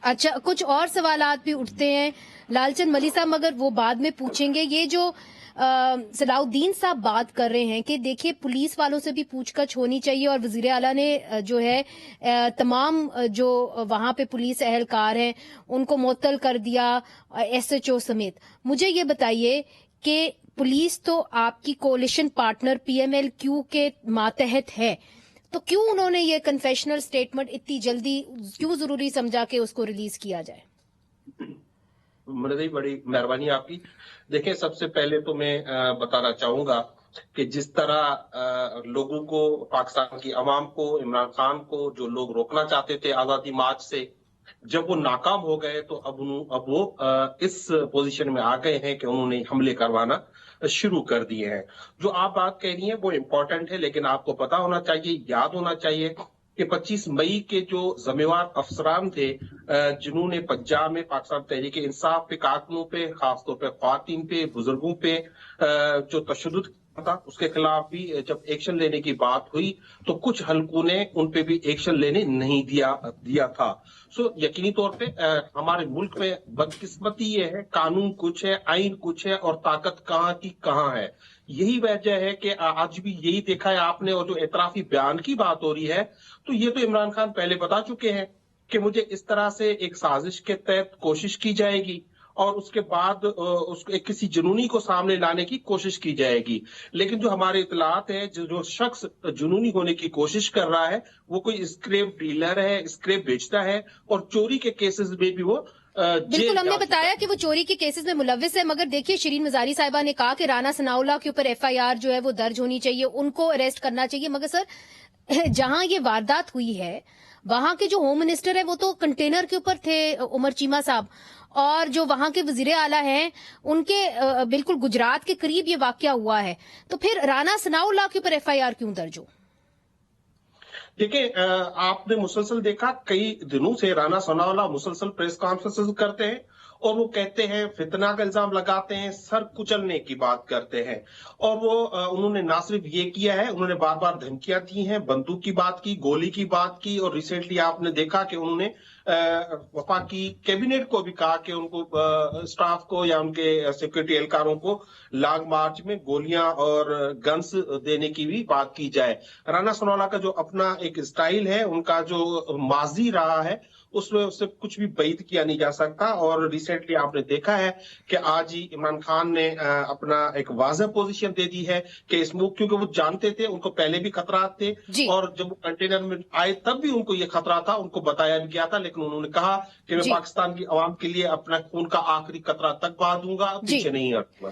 اچھا، کچھ اور سوالات بھی اٹھتے ہیں لال چند ملی صاحب، مگر وہ بعد میں پوچھیں گے۔ یہ جو صلاح الدین صاحب بات کر رہے ہیں کہ دیکھیے پولیس والوں سے بھی پوچھ گچھ ہونی چاہیے، اور وزیر اعلیٰ نے جو ہے تمام جو وہاں پہ پولیس اہلکار ہیں ان کو معطل کر دیا، ایس ایچ او سمیت۔ مجھے یہ بتائیے کہ پولیس تو آپ کی coalition partner P M L Q کے ماتحت ہے، تو کیوں انہوں نے یہ کنفیشنل سٹیٹمنٹ اتنی جلدی کیوں ضروری سمجھا کہ اس کو ریلیز کیا جائے؟ مرضی بڑی مہربانی آپ کی۔ دیکھیں، سب سے پہلے تو میں بتانا چاہوں گا کہ جس طرح لوگوں کو، پاکستان کی عوام کو، عمران خان کو جو لوگ روکنا چاہتے تھے آزادی مارچ سے، جب وہ ناکام ہو گئے تو اب وہ اس پوزیشن میں آ گئے ہیں کہ انہوں نے حملے کروانا شروع کر دیے ہیں۔ جو آپ بات کہہ رہی ہیں وہ امپورٹنٹ ہے، لیکن آپ کو پتا ہونا چاہیے، یاد ہونا چاہیے کہ 25 مئی کے جو ذمہ وار افسران تھے جنہوں نے پنجاب میں پاکستان تحریک انصاف پہ، کارکنوں پہ، خاص طور پہ خواتین پہ، بزرگوں پہ جو تشدد تھا، اس کے خلاف بھی جب ایکشن لینے کی بات ہوئی تو کچھ حلقوں نے ان پہ بھی ایکشن لینے نہیں دیا تھا۔ یقینی طور پہ ہمارے ملک میں بدقسمتی یہ ہے، قانون کچھ ہے، آئین کچھ ہے، اور طاقت کہاں کی کہاں ہے۔ یہی وجہ ہے کہ آج بھی یہی دیکھا ہے آپ نے، اور جو اعترافی بیان کی بات ہو رہی ہے تو یہ تو عمران خان پہلے بتا چکے ہیں کہ مجھے اس طرح سے ایک سازش کے تحت کوشش کی جائے گی، اور اس کے بعد اس کو کسی جنونی کو سامنے لانے کی کوشش کی جائے گی۔ لیکن جو ہمارے اطلاعات ہے، جو شخص جنونی ہونے کی کوشش کر رہا ہے وہ کوئی اسکریپ ڈیلر ہے، اسکریپ بیچتا ہے، اور چوری کے کیسز میں بھی وہ بالکل، ہم نے بتایا کہ وہ چوری کے کیسز میں ملوث ہے، مگر دیکھیے شرین مزاری صاحبہ نے کہا کہ رانا ثناء اللہ کے اوپر ایف آئی آر جو ہے وہ درج ہونی چاہیے، ان کو اریسٹ کرنا چاہیے۔ مگر سر، جہاں یہ واردات ہوئی ہے وہاں کے جو ہوم منسٹر ہے وہ تو کنٹینر کے اوپر تھے، عمر چیمہ صاحب، اور جو وہاں کے وزیر اعلیٰ ہیں ان کے بالکل گجرات کے قریب یہ واقعہ ہوا ہے، تو پھر رانا ثناء اللہ کے اوپر ایف آئی آر کیوں درج ہو؟ دیکھیں، آپ نے مسلسل دیکھا کئی دنوں سے رانا ثناء اللہ مسلسل پریس کانفرنسز کرتے ہیں، اور وہ کہتے ہیں، فتنہ کا الزام لگاتے ہیں، سر کچلنے کی بات کرتے ہیں، اور وہ انہوں نے نہ صرف یہ کیا ہے، انہوں نے بار بار دھمکیاں دی ہیں، بندوق کی بات کی، گولی کی بات کی، اور ریسنٹلی آپ نے دیکھا کہ انہوں نے وفاقی کیبنٹ کو بھی کہا کہ ان کو اسٹاف کو یا ان کے سیکورٹی اہلکاروں کو لانگ مارچ میں گولیاں اور گنز دینے کی بھی بات کی جائے۔ رانا ثناء اللہ کا جو اپنا ایک اسٹائل ہے، ان کا جو ماضی رہا ہے، اس میں اس سے کچھ بھی بعید کیا نہیں جا سکتا۔ اور ریسنٹلی آپ نے دیکھا ہے کہ آج ہی عمران خان نے اپنا ایک واضح پوزیشن دے دی ہے کہ اس ملک، کیونکہ وہ جانتے تھے، ان کو پہلے بھی خطرات تھے، اور جب وہ کنٹینر میں آئے تب بھی ان کو یہ خطرہ تھا، ان کو بتایا بھی گیا تھا، لیکن انہوں نے کہا کہ میں پاکستان کی عوام کے لیے اپنا خون کا آخری قطرہ تک بہا دوں گا، پیچھے نہیں ہٹوں گا۔